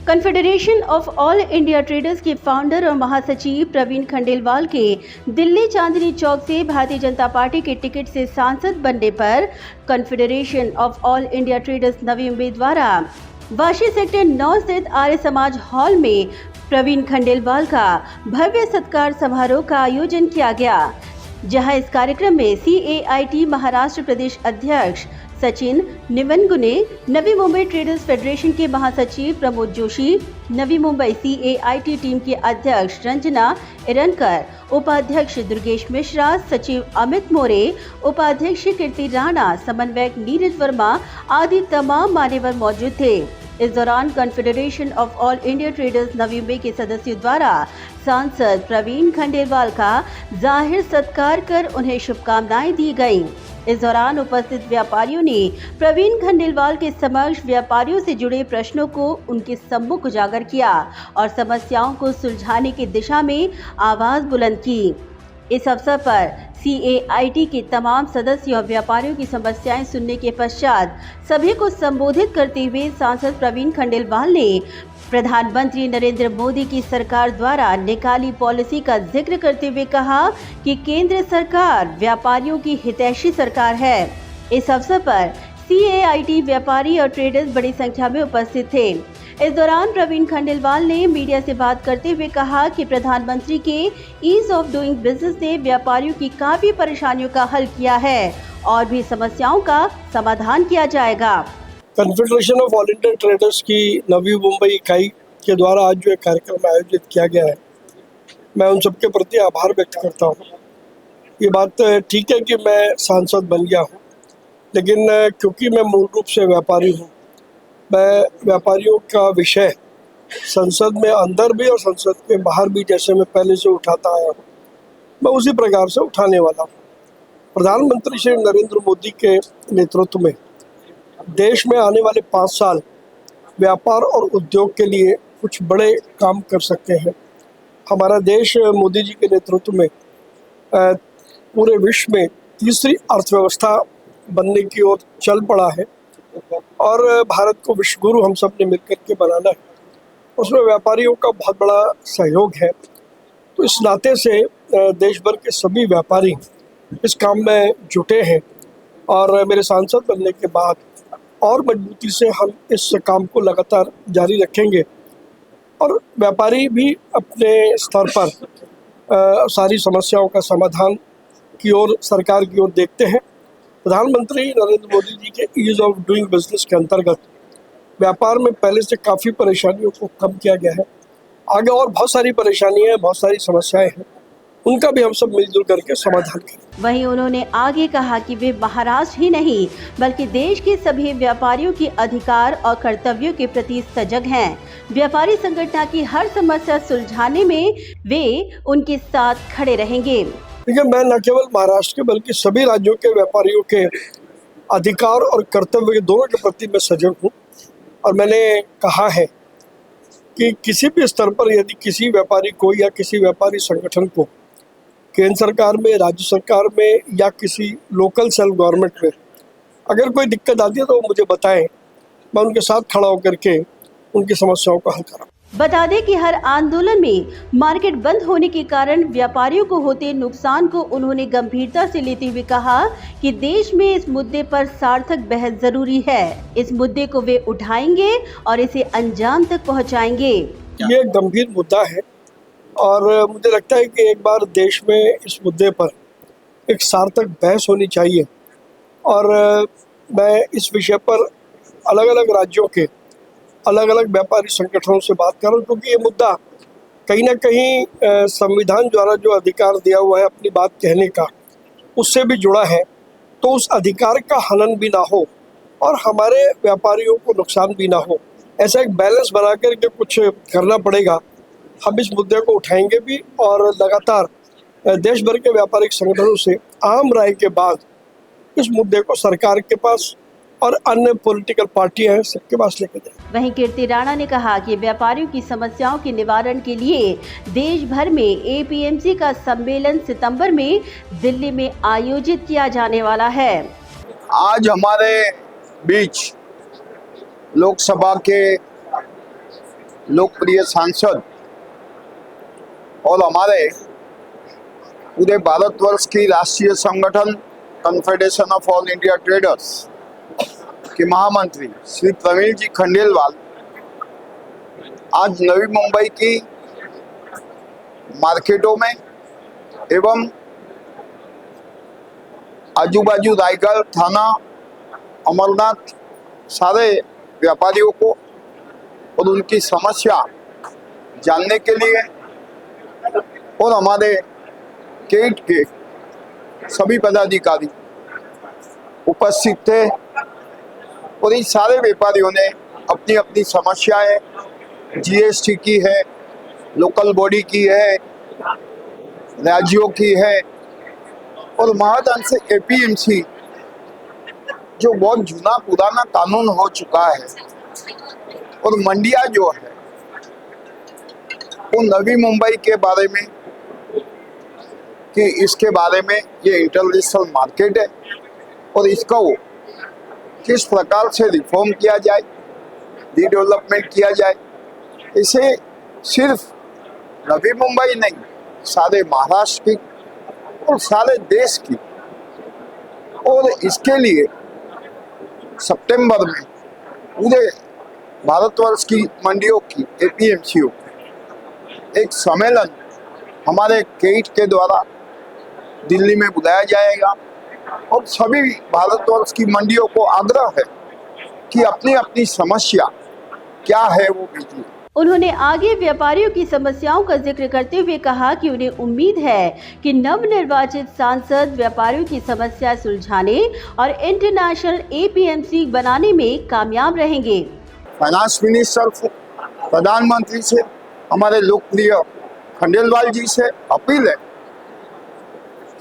Confederation of All India traders के founder और महासचिव प्रवीण खंडेलवाल के दिल्ली चांदनी चौक से भारतीय जनता पार्टी के टिकट से सांसद बनने पर Confederation of All India Traders Navi Mumbai द्वारा वाशी सेक्टर 9 स्थित आर्य समाज हॉल में प्रवीण खंडेलवाल का भव्य सत्कार समारोह का आयोजन किया गया, जहां इस कार्यक्रम में CAIT महाराष्ट्र प्रदेश अध्यक्ष सचिन निवनगुने, नवी मुंबई ट्रेडर्स फेडरेशन के महासचिव प्रमोद जोशी, नवी मुंबई CAIT टीम के अध्यक्ष रंजना इरनकर, उपाध्यक्ष दुर्गेश मिश्रा, सचिव अमित मोरे, उपाध्यक्ष कीर्ति राणा, समन्वयक नीरज वर्मा आदि तमाम मान्यवर मौजूद थे। इस दौरान Confederation of All India Traders Navi Mumbai के सदस्यों द्वारा सांसद प्रवीण खंडेलवाल का जाहिर सत्कार कर उन्हें शुभकामनाएं दी गईं। इस दौरान उपस्थित व्यापारियों ने प्रवीण खंडेलवाल के समक्ष व्यापारियों से जुड़े प्रश्नों को उनके सम्मुख उजागर किया और समस्याओं को सुलझाने की दिशा में आवाज बुलंद की। इस अवसर पर CAIT के तमाम सदस्यों और व्यापारियों की समस्याएं सुनने के पश्चात सभी को संबोधित करते हुए सांसद प्रवीण खंडेलवाल ने प्रधानमंत्री नरेंद्र मोदी की सरकार द्वारा निकाली पॉलिसी का जिक्र करते हुए कहा कि केंद्र सरकार व्यापारियों की हितैषी सरकार है। इस अवसर पर CAIT व्यापारी और ट्रेडर्स बड़ी संख्या में उपस्थित थे। इस दौरान प्रवीण खंडेलवाल ने मीडिया से बात करते हुए कहा कि प्रधानमंत्री के ईज ऑफ डूइंग बिजनेस ने व्यापारियों की काफी परेशानियों का हल किया है और भी समस्याओं का समाधान किया जाएगा। Confederation of All India traders की नवी मुंबई इकाई के द्वारा आज जो एक कार्यक्रम आयोजित किया गया है, मैं उन सबके प्रति आभार व्यक्त करता हूँ। ये बात ठीक है कि मैं सांसद बन गया हूँ, लेकिन क्योंकि मैं मूल रूप से व्यापारी हूँ, मैं व्यापारियों का विषय संसद में अंदर भी और संसद के बाहर भी जैसे मैं पहले से उठाता आया हूँ, मैं उसी प्रकार से उठाने वाला हूँ। प्रधानमंत्री श्री नरेंद्र मोदी के नेतृत्व में देश में आने वाले 5 साल व्यापार और उद्योग के लिए कुछ बड़े काम कर सकते हैं। हमारा देश मोदी जी के नेतृत्व में पूरे विश्व में तीसरी अर्थव्यवस्था बनने की ओर चल पड़ा है और भारत को विश्व गुरु हम सब ने मिलकर के बनाना है। उसमें व्यापारियों का बहुत बड़ा सहयोग है। तो इस नाते से देश भर के सभी व्यापारी इस काम में जुटे हैं और मेरे सांसद बनने के बाद और मजबूती से हम इस काम को लगातार जारी रखेंगे और व्यापारी भी अपने स्तर पर सारी समस्याओं का समाधान की ओर सरकार की ओर देखते हैं। प्रधानमंत्री नरेंद्र मोदी जी के ईज ऑफ डूइंग बिजनेस के अंतर्गत व्यापार में पहले से काफ़ी परेशानियों को कम किया गया है। आगे और बहुत सारी परेशानियां हैं, बहुत सारी समस्याएं हैं, उनका भी हम सब मिलजुल करके समाधान करें। वहीं उन्होंने आगे कहा कि वे महाराष्ट्र ही नहीं बल्कि देश के सभी व्यापारियों के अधिकार और कर्तव्यों के प्रति सजग हैं। व्यापारी संगठन की हर समस्या सुलझाने में वे उनके साथ खड़े रहेंगे। देखिए, मैं न केवल महाराष्ट्र के बल्कि सभी राज्यों के व्यापारियों के अधिकार और कर्तव्य के दोनों के प्रति मैं सजग हूँ और मैंने कहा है कि किसी भी स्तर पर यदि किसी व्यापारी को या किसी व्यापारी संगठन को केंद्र सरकार में, राज्य सरकार में या किसी लोकल सेल्फ गवर्नमेंट में अगर कोई दिक्कत आती है तो वो मुझे बताएं, मैं उनके साथ खड़ा होकर के उनकी समस्याओं को हल कराऊं। बता दें कि हर आंदोलन में मार्केट बंद होने के कारण व्यापारियों को होते नुकसान को उन्होंने गंभीरता से लेते हुए कहा कि देश में इस मुद्दे पर सार्थक बहस जरूरी है। इस मुद्दे को वे उठाएंगे और इसे अंजाम तक पहुंचाएंगे। ये एक गंभीर मुद्दा है और मुझे लगता है कि एक बार देश में इस मुद्दे पर एक सार्थक बहस होनी चाहिए और मैं इस विषय पर अलग अलग राज्यों के अलग अलग व्यापारी संगठनों से बात कर रहा हूँ, क्योंकि ये मुद्दा कहीं ना कहीं संविधान द्वारा जो अधिकार दिया हुआ है अपनी बात कहने का, उससे भी जुड़ा है। तो उस अधिकार का हनन भी ना हो और हमारे व्यापारियों को नुकसान भी ना हो, ऐसा एक बैलेंस बना करके कुछ करना पड़ेगा। हम इस मुद्दे को उठाएंगे भी और लगातार देश भर के व्यापारिक संगठनों से आम राय के बाद इस मुद्दे को सरकार के पास और अन्य पॉलिटिकल पार्टियां हैं सबके पास लेके जाए। वहीं कीर्ति राणा ने कहा कि व्यापारियों की समस्याओं के निवारण के लिए देश भर में APMC का सम्मेलन सितंबर में दिल्ली में आयोजित किया जाने वाला है। आज हमारे बीच लोकसभा के लोकप्रिय सांसद और हमारे पूरे भारतवर्ष की राष्ट्रीय संगठन confederation of All India traders के महामंत्री श्री प्रवीण जी खंडेलवाल आज नवी मुंबई की मार्केटों में एवं आजू-बाजू रायगढ़ थाना अमरनाथ सारे व्यापारियों को और उनकी समस्या जानने के लिए और हमारे केट के सभी पदाधिकारी उपस्थित थे और इन सारे व्यापारियों ने अपनी अपनी समस्याएं जीएसटी की है, लोकल बॉडी की है, राज्यों की है और महत्व से एपीएमसी जो बहुत जुना पुराना कानून हो चुका है और मंडियां जो है वो नवी मुंबई के बारे में कि इसके बारे में ये इंटरनेशनल मार्केट है और इसको किस प्रकार से रिफॉर्म किया जाए, रीडेवलपमेंट किया जाए। इसे सिर्फ नवी मुंबई नहीं, सारे महाराष्ट्र की और सारे देश की, और इसके लिए सितंबर में पूरे भारतवर्ष की मंडियों की एपीएमसीओ एक सम्मेलन हमारे केट के द्वारा दिल्ली में बुलाया जाएगा और सभी भारतवर्ष की मंडियों को आग्रह है कि अपनी अपनी समस्या क्या है वो भेजिए। उन्होंने आगे व्यापारियों की समस्याओं का जिक्र करते हुए कहा कि उन्हें उम्मीद है कि नवनिर्वाचित सांसद व्यापारियों की समस्या सुलझाने और इंटरनेशनल एपीएमसी बनाने में कामयाब रहेंगे। फाइनेंस मिनिस्टर से, प्रधानमंत्री से, हमारे लोकप्रिय खंडेलवाल जी से अपील है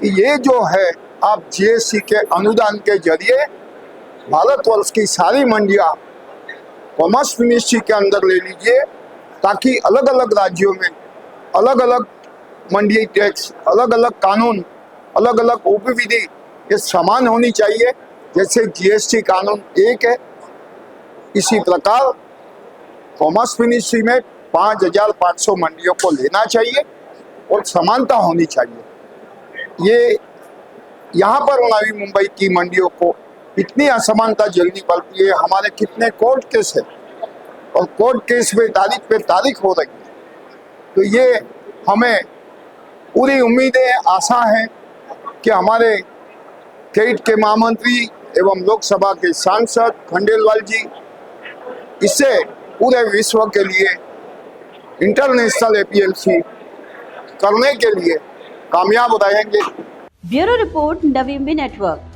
कि ये जो है आप जीएसटी के अनुदान के जरिए भारतवर्ष की सारी मंडियां कॉमर्स मिनिस्ट्री के अंदर ले लीजिए ताकि अलग अलग राज्यों में अलग अलग मंडी टैक्स, अलग अलग कानून, अलग अलग उपविधि ये समान होनी चाहिए। जैसे जीएसटी कानून एक है, इसी प्रकार कॉमर्स मिनिस्ट्री में 5,500 मंडियों को लेना चाहिए और समानता होनी चाहिए। ये यहाँ पर नवी मुंबई की मंडियों को इतनी असमानता झेलनी पड़ती है। हमारे कितने कोर्ट केस है और कोर्ट केस पे तारीख हो रही है। तो ये हमें पूरी उम्मीदें, आशा है कि हमारे केट के महामंत्री एवं लोकसभा के सांसद खंडेलवाल जी इससे पूरे विश्व के लिए इंटरनेशनल एपीएमसी करने के लिए कामयाब रहेंगे। Bureau report, Navi Mumbai network.